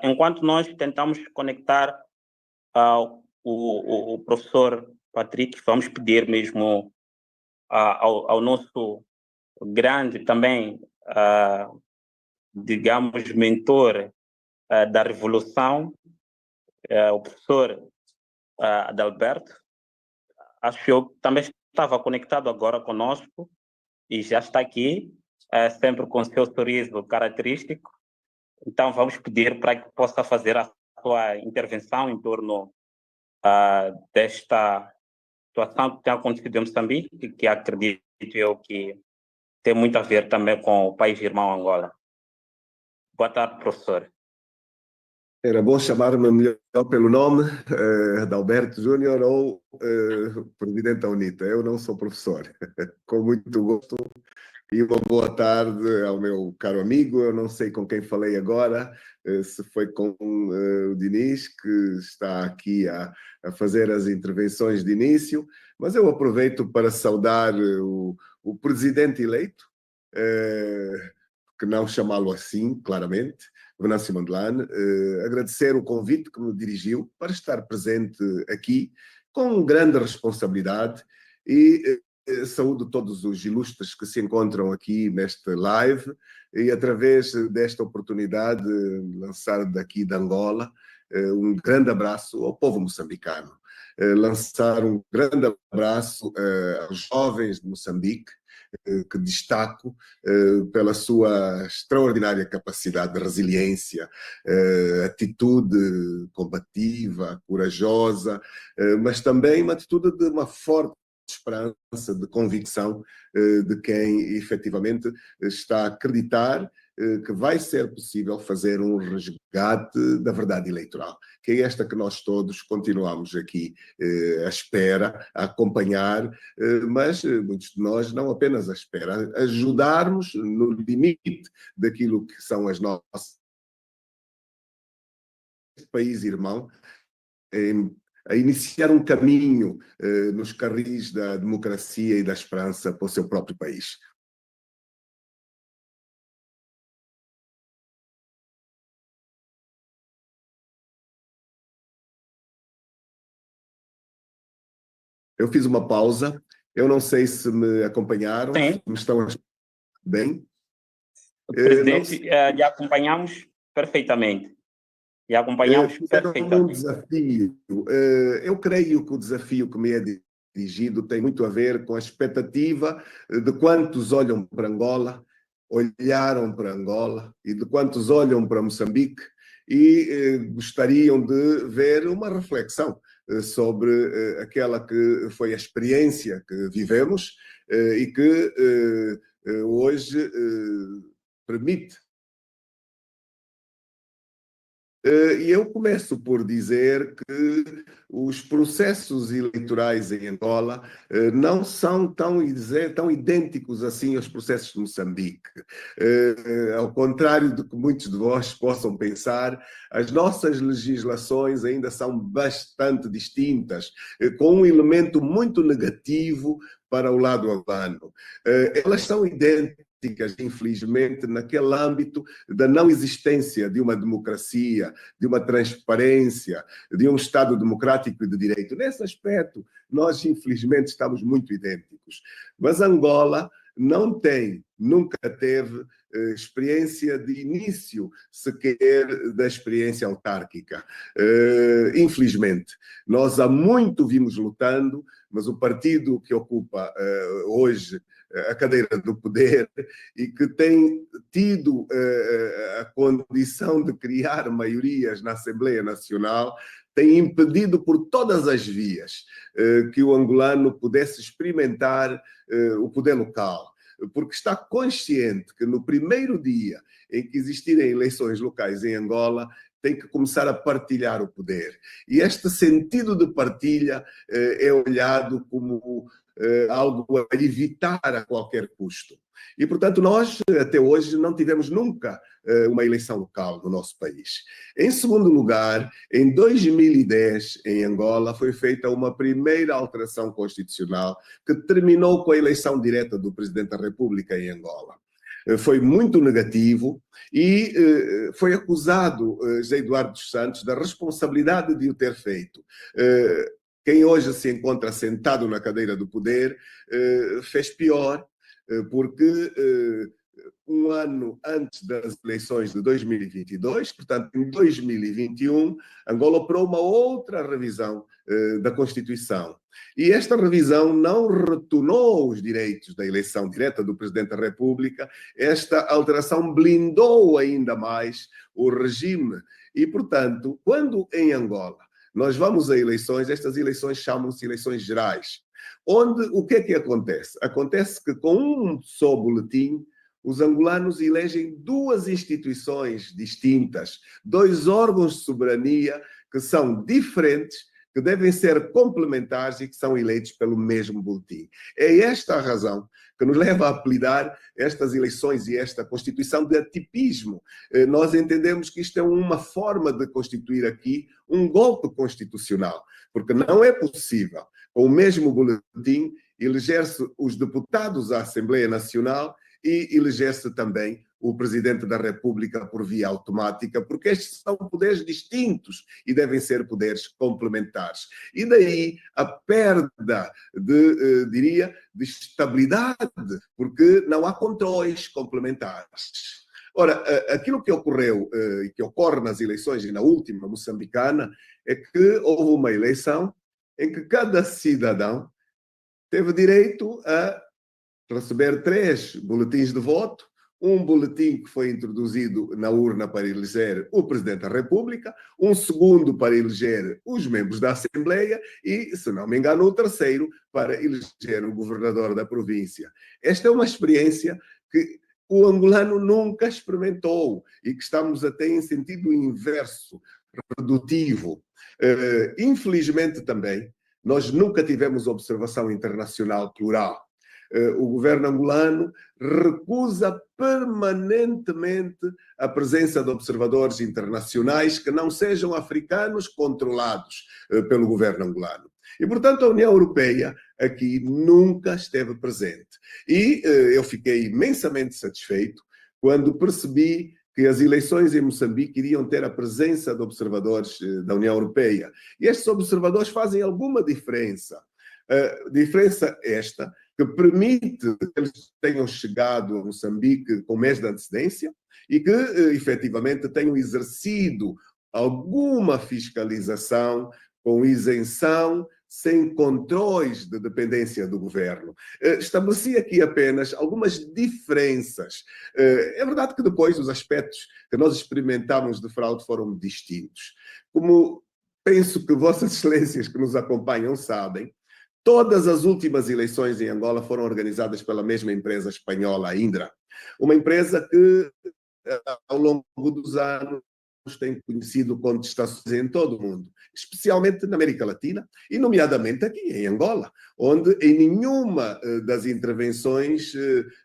Enquanto nós tentamos conectar o professor Patrick, vamos pedir mesmo ao nosso grande também, digamos, mentor da Revolução, o professor Adalberto. Acho que eu também estava conectado agora conosco e já está aqui, sempre com seu sorriso característico. Então, vamos pedir para que possa fazer a sua intervenção em torno desta situação que tem acontecido em Moçambique, que acredito eu que tem muito a ver também com o país irmão Angola. Boa tarde, professor. Era bom chamar-me melhor pelo nome, Adalberto Júnior ou Presidente da UNITA. Eu não sou professor. Com muito gosto e uma boa tarde ao meu caro amigo. Eu não sei com quem falei agora, se foi com o Diniz, que está aqui a fazer as intervenções de início, mas eu aproveito para saudar o Presidente eleito, que não chamá-lo assim, claramente, Venâncio Mondlane, agradecer o convite que me dirigiu para estar presente aqui com grande responsabilidade e saúdo todos os ilustres que se encontram aqui neste live e através desta oportunidade lançar daqui de Angola um grande abraço ao povo moçambicano, lançar um grande abraço aos jovens de Moçambique, que destaco pela sua extraordinária capacidade de resiliência, atitude combativa, corajosa, mas também uma atitude de uma forte esperança, de convicção de quem efetivamente está a acreditar que vai ser possível fazer um resgate da verdade eleitoral, que é esta que nós todos continuamos aqui à espera, a acompanhar, mas muitos de nós não apenas à espera, a ajudarmos no limite daquilo que são as nossas país irmão, a iniciar um caminho nos carris da democracia e da esperança para o seu próprio país. Eu fiz uma pausa, eu não sei se me acompanharam, Sim. se me estão a escutar bem. Presidente, lhe acompanhamos perfeitamente. E acompanhamos perfeitamente. Um desafio. Eu creio que o desafio que me é dirigido tem muito a ver com a expectativa de quantos olham para Angola, olharam para Angola, e de quantos olham para Moçambique e gostariam de ver uma reflexão sobre aquela que foi a experiência que vivemos e que hoje permite. E eu começo por dizer que os processos eleitorais em Angola não são tão idênticos assim aos processos de Moçambique. Ao contrário do que muitos de vós possam pensar, as nossas legislações ainda são bastante distintas, com um elemento muito negativo para o lado angolano. Elas são idênticas, infelizmente, naquele âmbito da não existência de uma democracia, de uma transparência, de um Estado democrático e de direito. Nesse aspecto, nós, infelizmente, estamos muito idênticos. Mas Angola não tem, nunca teve experiência de início sequer da experiência autárquica. Infelizmente, nós há muito vimos lutando, mas o partido que ocupa hoje a cadeira do poder e que tem tido a condição de criar maiorias na Assembleia Nacional, tem impedido por todas as vias que o angolano pudesse experimentar o poder local, porque está consciente que no primeiro dia em que existirem eleições locais em Angola, tem que começar a partilhar o poder. E este sentido de partilha é olhado como algo a evitar a qualquer custo. E, portanto, nós, até hoje, não tivemos nunca uma eleição local no nosso país. Em segundo lugar, em 2010, em Angola, foi feita uma primeira alteração constitucional que terminou com a eleição direta do Presidente da República em Angola. Foi muito negativo e foi acusado José Eduardo dos Santos da responsabilidade de o ter feito. Quem hoje se encontra sentado na cadeira do poder fez pior, porque um ano antes das eleições de 2022, portanto, em 2021, Angola operou uma outra revisão da Constituição. E esta revisão não retornou os direitos da eleição direta do Presidente da República, esta alteração blindou ainda mais o regime. E, portanto, quando em Angola nós vamos a eleições, estas eleições chamam-se eleições gerais, onde o que é que acontece? Acontece que com um só boletim, os angolanos elegem duas instituições distintas, dois órgãos de soberania que são diferentes, que devem ser complementares e que são eleitos pelo mesmo boletim. É esta a razão que nos leva a apelidar estas eleições e esta Constituição de atipismo. Nós entendemos que isto é uma forma de constituir aqui um golpe constitucional, porque não é possível, com o mesmo boletim, eleger-se os deputados à Assembleia Nacional e eleger-se também o Presidente da República por via automática, porque estes são poderes distintos e devem ser poderes complementares. E daí a perda de estabilidade, porque não há controles complementares. Ora, aquilo que ocorreu e que ocorre nas eleições e na última moçambicana é que houve uma eleição em que cada cidadão teve direito a receber 3 boletins de voto, um boletim que foi introduzido na urna para eleger o Presidente da República, um segundo para eleger os membros da Assembleia e, se não me engano, o terceiro para eleger o governador da província. Esta é uma experiência que o angolano nunca experimentou e que estamos até em sentido inverso, redutivo. Infelizmente também, nós nunca tivemos observação internacional plural. O governo angolano recusa permanentemente a presença de observadores internacionais que não sejam africanos controlados pelo governo angolano. E, portanto, a União Europeia aqui nunca esteve presente. E eu fiquei imensamente satisfeito quando percebi que as eleições em Moçambique iriam ter a presença de observadores da União Europeia. E estes observadores fazem alguma diferença. Diferença esta que permite que eles tenham chegado a Moçambique com mês de antecedência e que, efetivamente, tenham exercido alguma fiscalização com isenção, sem controles de dependência do governo. Estabeleci aqui apenas algumas diferenças. É verdade que depois os aspectos que nós experimentamos de fraude foram distintos. Como penso que Vossas Excelências que nos acompanham sabem, todas as últimas eleições em Angola foram organizadas pela mesma empresa espanhola, a Indra. Uma empresa que, ao longo dos anos, tem conhecido contestações em todo o mundo, especialmente na América Latina e, nomeadamente, aqui em Angola, onde em nenhuma das intervenções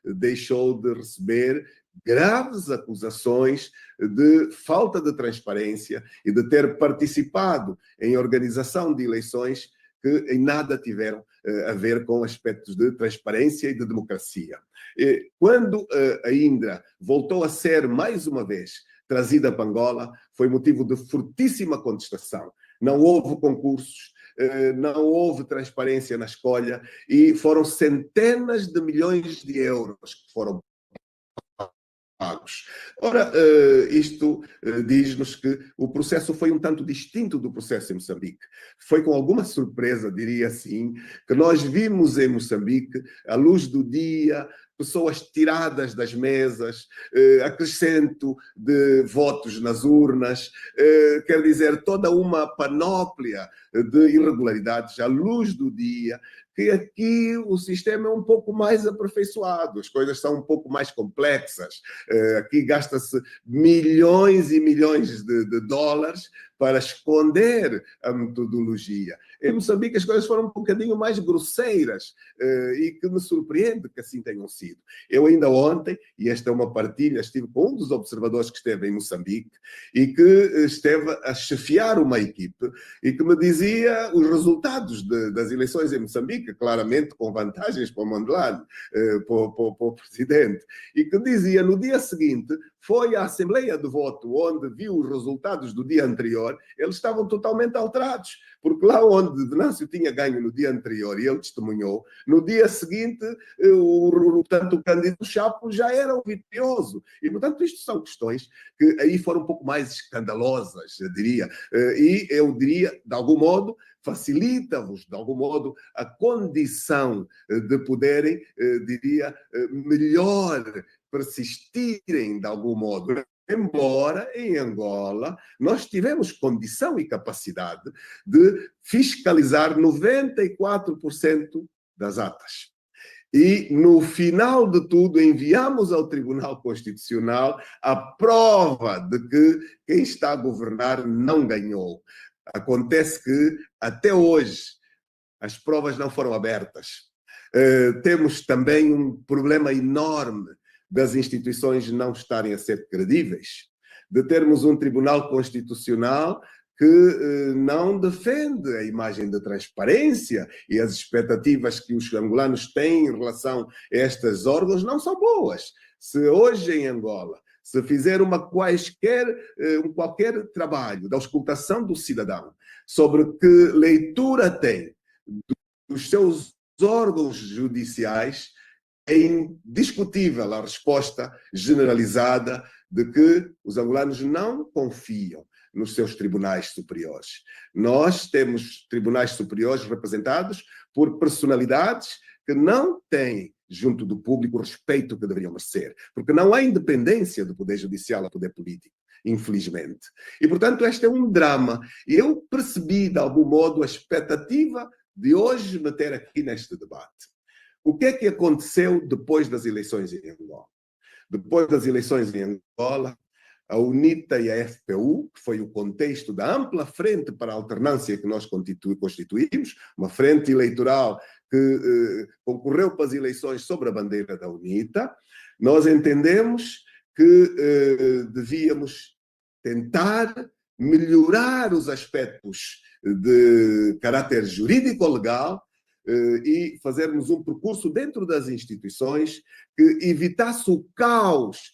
deixou de receber graves acusações de falta de transparência e de ter participado em organização de eleições que em nada tiveram a ver com aspectos de transparência e de democracia. Quando a Indra voltou a ser, mais uma vez, trazida para Angola, foi motivo de fortíssima contestação. Não houve concursos, não houve transparência na escolha e foram centenas de milhões de euros que foram pagos. Ora, isto diz-nos que o processo foi um tanto distinto do processo em Moçambique. Foi com alguma surpresa, diria assim, que nós vimos em Moçambique, à luz do dia, pessoas tiradas das mesas, acrescento de votos nas urnas, quer dizer, toda uma panóplia de irregularidades à luz do dia, que aqui o sistema é um pouco mais aperfeiçoado, as coisas são um pouco mais complexas. Aqui gasta-se milhões e milhões de dólares para esconder a metodologia. Em Moçambique as coisas foram um bocadinho mais grosseiras e que me surpreende que assim tenham sido. Eu ainda ontem, e esta é uma partilha, estive com um dos observadores que esteve em Moçambique e que esteve a chefiar uma equipe e que me dizia os resultados das eleições em Moçambique, claramente com vantagens para o Mondlane, para o presidente, e que dizia no dia seguinte foi à Assembleia de Voto onde viu os resultados do dia anterior, eles estavam totalmente alterados, porque lá onde Venâncio tinha ganho no dia anterior e ele testemunhou, no dia seguinte, portanto, o candidato Chapo já era o vitorioso. E, portanto, isto são questões que aí foram um pouco mais escandalosas, eu diria. E eu diria, de algum modo, facilita-vos, de algum modo, a condição de poderem, diria, melhor persistirem, de algum modo. Embora em Angola nós tivemos condição e capacidade de fiscalizar 94% das atas. E, no final de tudo, enviamos ao Tribunal Constitucional a prova de que quem está a governar não ganhou. Acontece que, até hoje, as provas não foram abertas. Temos também um problema enorme das instituições não estarem a ser credíveis, de termos um Tribunal Constitucional que não defende a imagem de transparência e as expectativas que os angolanos têm em relação a estes órgãos não são boas. Se hoje em Angola se fizer qualquer trabalho da auscultação do cidadão sobre que leitura tem dos seus órgãos judiciais, é indiscutível a resposta generalizada de que os angolanos não confiam nos seus tribunais superiores. Nós temos tribunais superiores representados por personalidades que não têm, junto do público, o respeito que deveriam merecer, porque não há independência do poder judicial ao poder político, infelizmente. E, portanto, este é um drama. E eu percebi, de algum modo, a expectativa de hoje me ter aqui neste debate. O que é que aconteceu depois das eleições em Angola? Depois das eleições em Angola, a UNITA e a FPU, que foi o contexto da ampla frente para a alternância que nós constituímos, uma frente eleitoral que concorreu para as eleições sobre a bandeira da UNITA, nós entendemos que devíamos tentar melhorar os aspectos de caráter jurídico-legal e fazermos um percurso dentro das instituições que evitasse o caos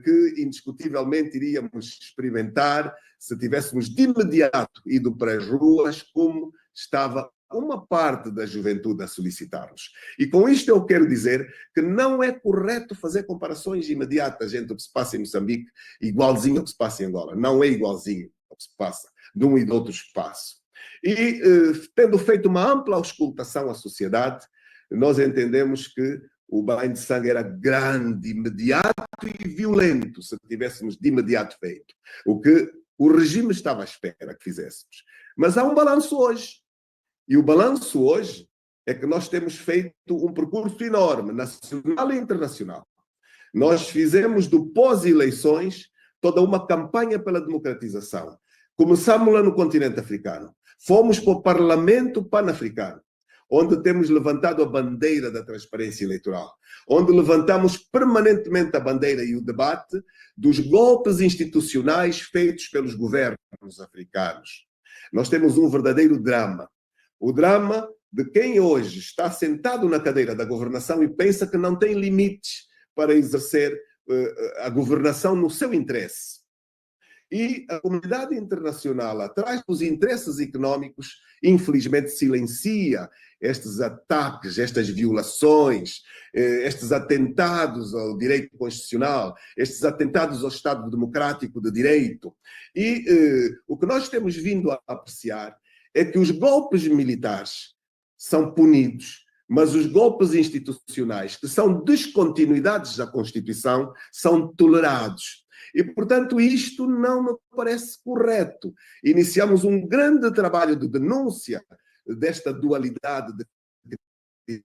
que indiscutivelmente iríamos experimentar se tivéssemos de imediato ido para as ruas, como estava uma parte da juventude a solicitar-nos. E com isto eu quero dizer que não é correto fazer comparações imediatas entre o que se passa em Moçambique igualzinho ao que se passa em Angola. Não é igualzinho ao que se passa de um e de outro espaço. E, tendo feito uma ampla auscultação à sociedade, nós entendemos que o banho de sangue era grande, imediato e violento, se tivéssemos de imediato feito. O que o regime estava à espera que fizéssemos. Mas há um balanço hoje. E o balanço hoje é que nós temos feito um percurso enorme, nacional e internacional. Nós fizemos do pós-eleições toda uma campanha pela democratização. Começámos lá no continente africano. Fomos para o Parlamento Pan-Africano, onde temos levantado a bandeira da transparência eleitoral, onde levantamos permanentemente a bandeira e o debate dos golpes institucionais feitos pelos governos africanos. Nós temos um verdadeiro drama. O drama de quem hoje está sentado na cadeira da governação e pensa que não tem limites para exercer a governação no seu interesse. E a comunidade internacional, atrás dos interesses económicos, infelizmente silencia estes ataques, estas violações, estes atentados ao direito constitucional, estes atentados ao Estado Democrático de Direito. E o que nós temos vindo a apreciar é que os golpes militares são punidos, mas os golpes institucionais, que são descontinuidades da Constituição, são tolerados. E, portanto, isto não me parece correto. Iniciamos um grande trabalho de denúncia desta dualidade de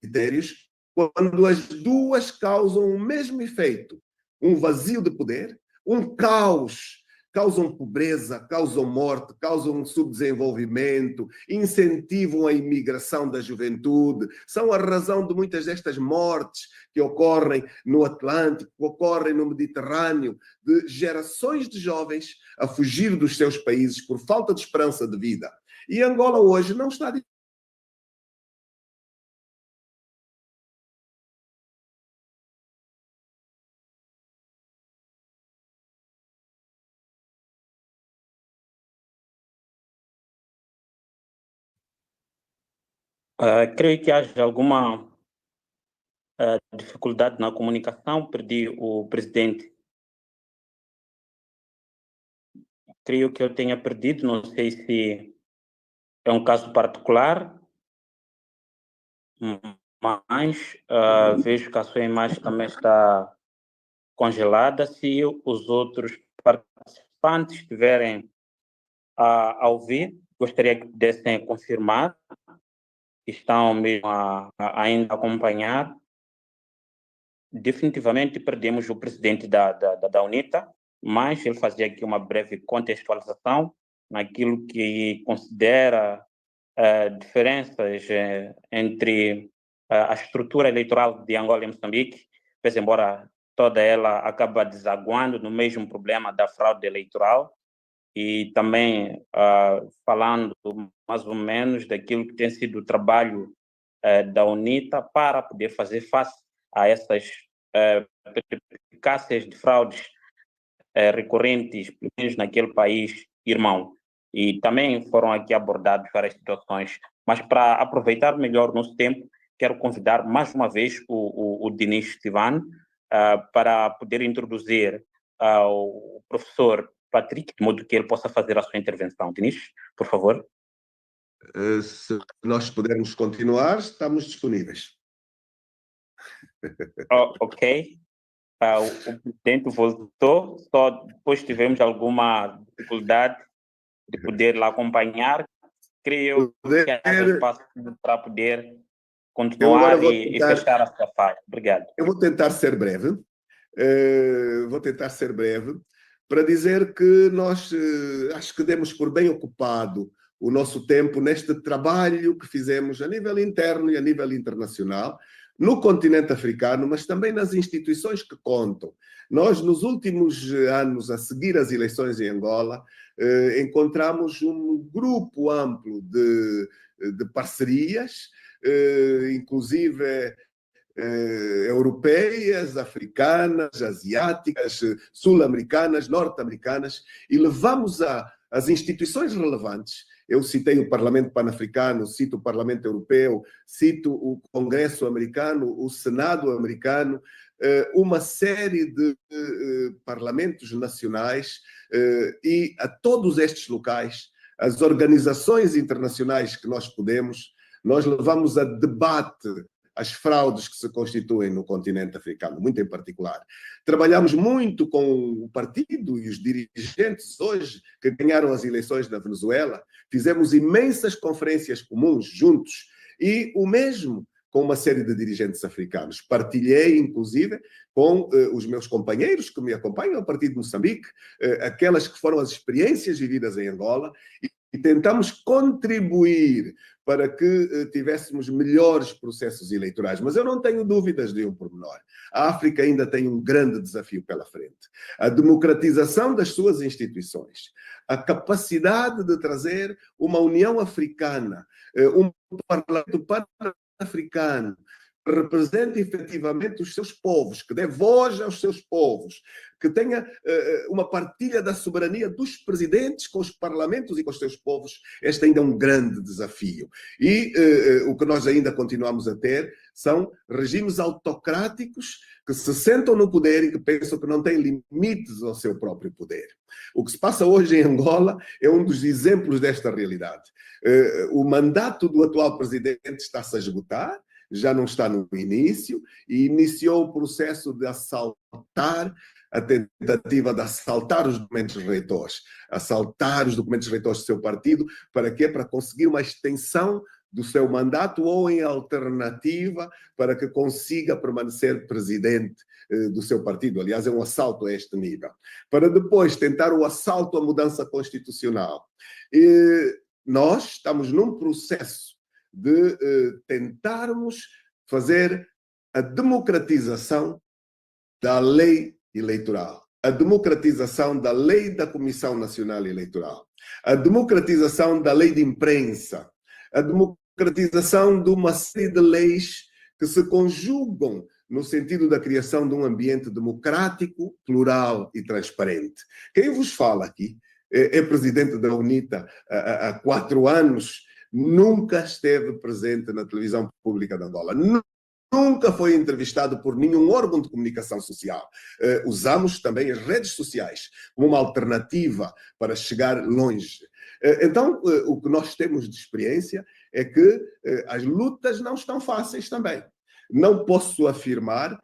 critérios, quando as duas causam o mesmo efeito. Um vazio de poder, um caos causam pobreza, causam morte, causam subdesenvolvimento, incentivam a imigração da juventude, são a razão de muitas destas mortes que ocorrem no Atlântico, que ocorrem no Mediterrâneo, de gerações de jovens a fugir dos seus países por falta de esperança de vida. E Angola hoje não está Creio que haja alguma dificuldade na comunicação. Perdi o presidente. Creio que eu tenha perdido, não sei se é um caso particular, mas vejo que a sua imagem também está congelada. Se os outros participantes estiverem a ouvir, gostaria que pudessem confirmar que estão mesmo ainda a acompanhar. Definitivamente perdemos o presidente da UNITA, mas ele fazia aqui uma breve contextualização naquilo que considera diferenças entre a estrutura eleitoral de Angola e Moçambique, pois embora toda ela acaba desaguando no mesmo problema da fraude eleitoral, e também falando mais ou menos daquilo que tem sido o trabalho da UNITA para poder fazer face a essas peripécias de fraudes recorrentes, pelo menos naquele país irmão. E também foram aqui abordadas várias situações. Mas para aproveitar melhor o nosso tempo, quero convidar mais uma vez o Dinis Stivan para poder introduzir o professor Patrick, de modo que ele possa fazer a sua intervenção. Dinis, por favor. Se nós pudermos continuar, estamos disponíveis. Ok. O presidente voltou, só depois tivemos alguma dificuldade de poder lá acompanhar. Creio que há espaço para poder continuar e fechar a sua fala. Obrigado. Eu vou tentar ser breve. Para dizer que nós acho que demos por bem ocupado o nosso tempo neste trabalho que fizemos a nível interno e a nível internacional, no continente africano, mas também nas instituições que contam. Nós, nos últimos anos, a seguir as eleições em Angola, encontramos um grupo amplo de parcerias, inclusive europeias, africanas, asiáticas, sul-americanas, norte-americanas, e levamos as instituições relevantes. Eu citei o Parlamento Pan-Africano, cito o Parlamento Europeu, cito o Congresso Americano, o Senado Americano, uma série de parlamentos nacionais e a todos estes locais, as organizações internacionais que nós podemos, nós levamos a debate as fraudes que se constituem no continente africano, muito em particular. Trabalhamos muito com o partido e os dirigentes hoje que ganharam as eleições na Venezuela, fizemos imensas conferências comuns juntos e o mesmo com uma série de dirigentes africanos. Partilhei, inclusive, com os meus companheiros que me acompanham, a partir de Moçambique, aquelas que foram as experiências vividas em Angola, e tentamos contribuir para que tivéssemos melhores processos eleitorais. Mas eu não tenho dúvidas de um pormenor. A África ainda tem um grande desafio pela frente. A democratização das suas instituições, a capacidade de trazer uma União Africana, um Parlamento Pan-Africano, que represente efetivamente os seus povos, que dê voz aos seus povos, que tenha uma partilha da soberania dos presidentes com os parlamentos e com os seus povos, este ainda é um grande desafio. E o que nós ainda continuamos a ter são regimes autocráticos que se sentam no poder e que pensam que não têm limites ao seu próprio poder. O que se passa hoje em Angola é um dos exemplos desta realidade. O mandato do atual presidente está-se a esgotar, já não está no início, e iniciou o processo de assaltar, a tentativa de assaltar os documentos reitores, assaltar os documentos reitores do seu partido, para quê? Para conseguir uma extensão do seu mandato ou, em alternativa, para que consiga permanecer presidente do seu partido. Aliás, é um assalto a este nível. Para depois tentar o assalto à mudança constitucional. Nós estamos num processo de tentarmos fazer a democratização da lei eleitoral, a democratização da lei da Comissão Nacional Eleitoral, a democratização da lei de imprensa, a democratização de uma série de leis que se conjugam no sentido da criação de um ambiente democrático, plural e transparente. Quem vos fala aqui é presidente da UNITA há 4 anos, nunca esteve presente na televisão pública de Angola. Nunca foi entrevistado por nenhum órgão de comunicação social. Usamos também as redes sociais como uma alternativa para chegar longe. Então, o que nós temos de experiência é que as lutas não estão fáceis também. Não posso afirmar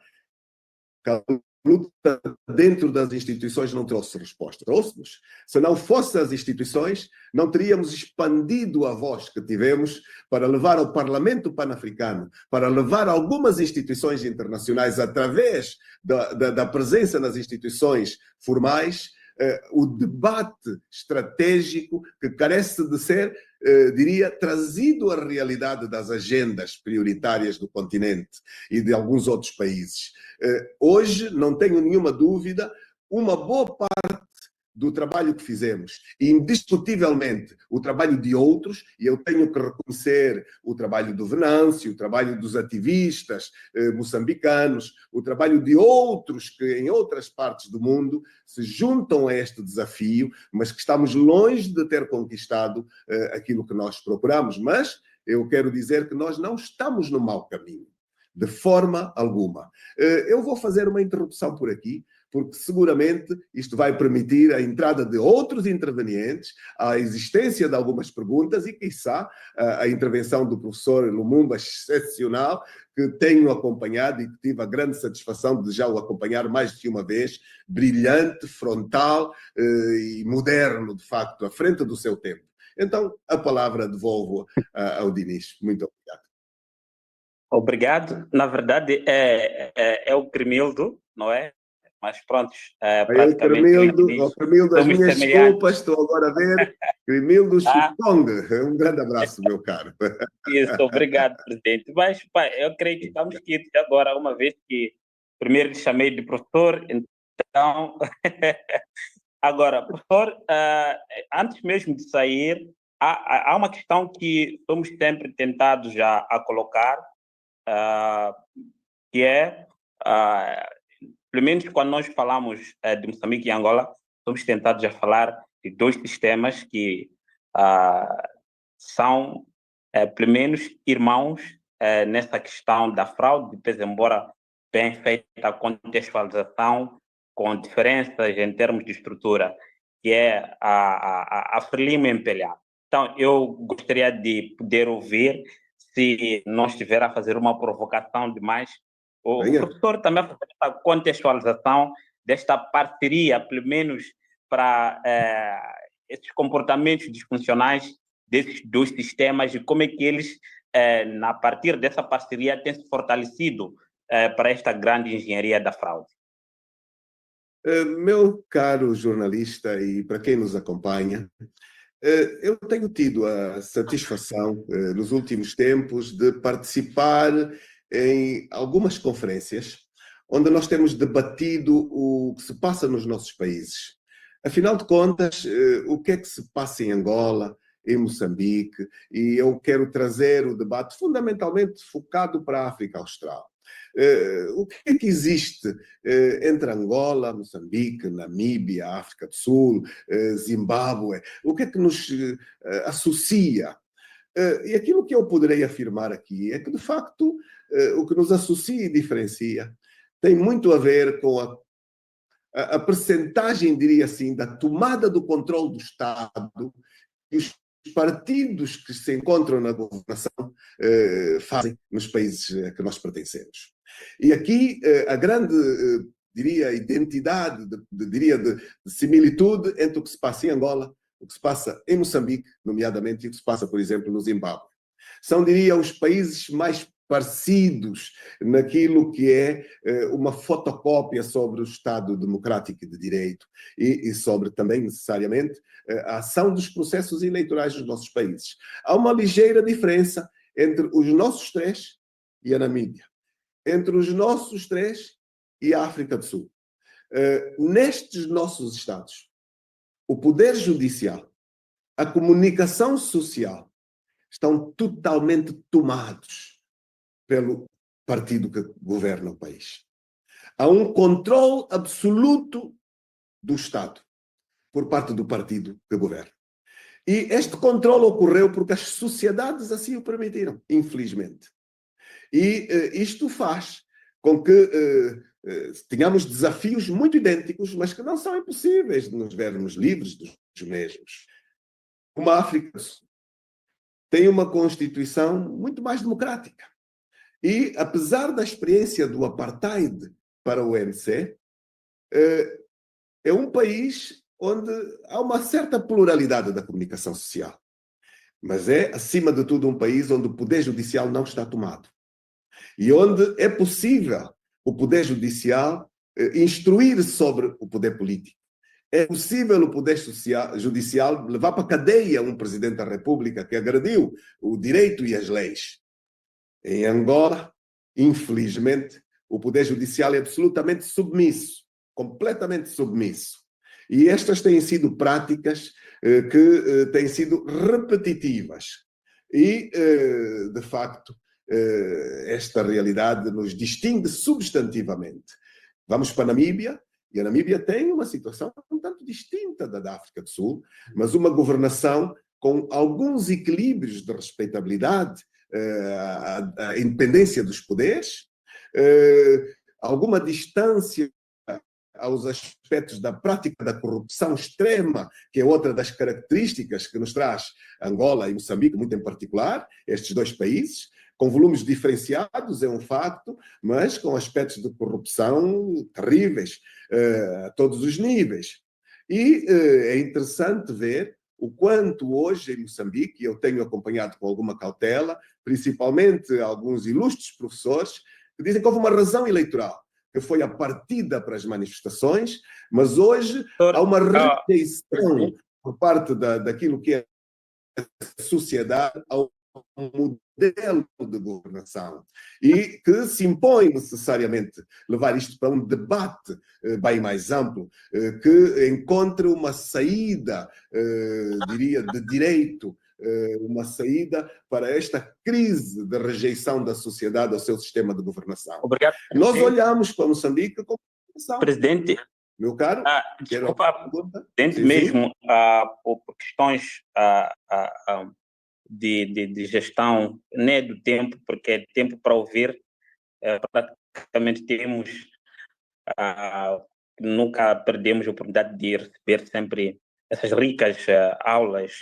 que a luta dentro das instituições não trouxe resposta. Trouxe-nos. Se não fossem as instituições, não teríamos expandido a voz que tivemos para levar ao Parlamento Pan-Africano, para levar algumas instituições internacionais, através da presença nas instituições formais, o debate estratégico que carece de ser, diria, trazido à realidade das agendas prioritárias do continente e de alguns outros países. Hoje, não tenho nenhuma dúvida, uma boa parte do trabalho que fizemos, e indiscutivelmente o trabalho de outros, e eu tenho que reconhecer o trabalho do Venâncio, o trabalho dos ativistas moçambicanos, o trabalho de outros que em outras partes do mundo se juntam a este desafio, mas que estamos longe de ter conquistado aquilo que nós procuramos. Mas eu quero dizer que nós não estamos no mau caminho, de forma alguma. Eu vou fazer uma interrupção por aqui, porque seguramente isto vai permitir a entrada de outros intervenientes, a existência de algumas perguntas e, quiçá, a intervenção do professor Lumumba, excepcional, que tenho acompanhado e que tive a grande satisfação de já o acompanhar mais de uma vez, brilhante, frontal e moderno, de facto, à frente do seu tempo. Então, a palavra devolvo ao Dinis. Muito obrigado. Obrigado. Na verdade, é o Cremildo, não é? Mas pronto, praticamente... Cremildo, as minhas desculpas, estou agora a ver. Cremildo Chipong. Um grande abraço, meu caro. Isso, obrigado, presidente. Mas, pai, eu creio que estamos quites agora, uma vez que primeiro lhe chamei de professor, então... Agora, professor, antes mesmo de sair, há uma questão que somos sempre tentados já a colocar, que é... pelo menos quando nós falamos de Moçambique e Angola, somos tentados a falar de 2 sistemas que são, pelo menos, irmãos nessa questão da fraude, depois, embora bem feita a contextualização, com diferenças em termos de estrutura, que é a Frelimo MPLA. Então, eu gostaria de poder ouvir, se não estiver a fazer uma provocação demais, o professor também faz a contextualização desta parceria, pelo menos para esses comportamentos disfuncionais desses 2 sistemas e como é que eles, a partir dessa parceria, têm se fortalecido para esta grande engenharia da fraude. Meu caro jornalista e para quem nos acompanha, eu tenho tido a satisfação, nos últimos tempos, de participar em algumas conferências onde nós temos debatido o que se passa nos nossos países. Afinal de contas, o que é que se passa em Angola, em Moçambique, e eu quero trazer o debate fundamentalmente focado para a África Austral. O que é que existe entre Angola, Moçambique, Namíbia, África do Sul, Zimbábue? O que é que nos associa? E aquilo que eu poderei afirmar aqui é que, de facto, o que nos associa e diferencia tem muito a ver com a percentagem, diria assim, da tomada do controle do Estado que os partidos que se encontram na governação fazem nos países a que nós pertencemos. E aqui a grande, diria, identidade, de similitude entre o que se passa em Angola, o que se passa em Moçambique, nomeadamente, e o que se passa, por exemplo, no Zimbábue. São, diria, os países mais parecidos naquilo que é uma fotocópia sobre o Estado democrático e de direito e sobre também, necessariamente, a ação dos processos eleitorais dos nossos países. Há uma ligeira diferença entre os nossos três e a Namíbia, entre os nossos três e a África do Sul. Nestes nossos Estados, o poder judicial, a comunicação social, estão totalmente tomados pelo partido que governa o país. Há um controle absoluto do Estado por parte do partido que governa. E este controle ocorreu porque as sociedades assim o permitiram, infelizmente. E isto faz com que tenhamos desafios muito idênticos, mas que não são impossíveis de nos vermos livres dos mesmos. Como a África do Sul tem uma Constituição muito mais democrática. E, apesar da experiência do apartheid para o ANC, é um país onde há uma certa pluralidade da comunicação social. Mas é, acima de tudo, um país onde o poder judicial não está tomado. E onde é possível o poder judicial instruir sobre o poder político. É possível o poder judicial levar para a cadeia um presidente da República que agrediu o direito e as leis. Em Angola, infelizmente, o poder judicial é absolutamente submisso, completamente submisso. E estas têm sido práticas que têm sido repetitivas. E, de facto, esta realidade nos distingue substantivamente. Vamos para a Namíbia, e a Namíbia tem uma situação um tanto distinta da África do Sul, mas uma governação com alguns equilíbrios de respeitabilidade, a independência dos poderes, alguma distância aos aspectos da prática da corrupção extrema, que é outra das características que nos traz Angola e Moçambique, muito em particular, estes dois países, com volumes diferenciados, é um facto, mas com aspectos de corrupção terríveis a todos os níveis. E é interessante ver o quanto hoje em Moçambique, eu tenho acompanhado com alguma cautela, principalmente alguns ilustres professores, que dizem que houve uma razão eleitoral, que foi a partida para as manifestações, mas hoje há uma rejeição por parte daquilo que é a sociedade ao modelo de governação e que se impõe necessariamente levar isto para um debate bem mais amplo, que encontre uma saída, diria, de direito, uma saída para esta crise de rejeição da sociedade ao seu sistema de governação. Obrigado. Nós olhamos para Moçambique como Presidente, meu caro, desculpa, Presidente, sim, mesmo por questões de gestão, nem é do tempo, porque é tempo para ouvir, praticamente temos, nunca perdemos a oportunidade de receber sempre essas ricas aulas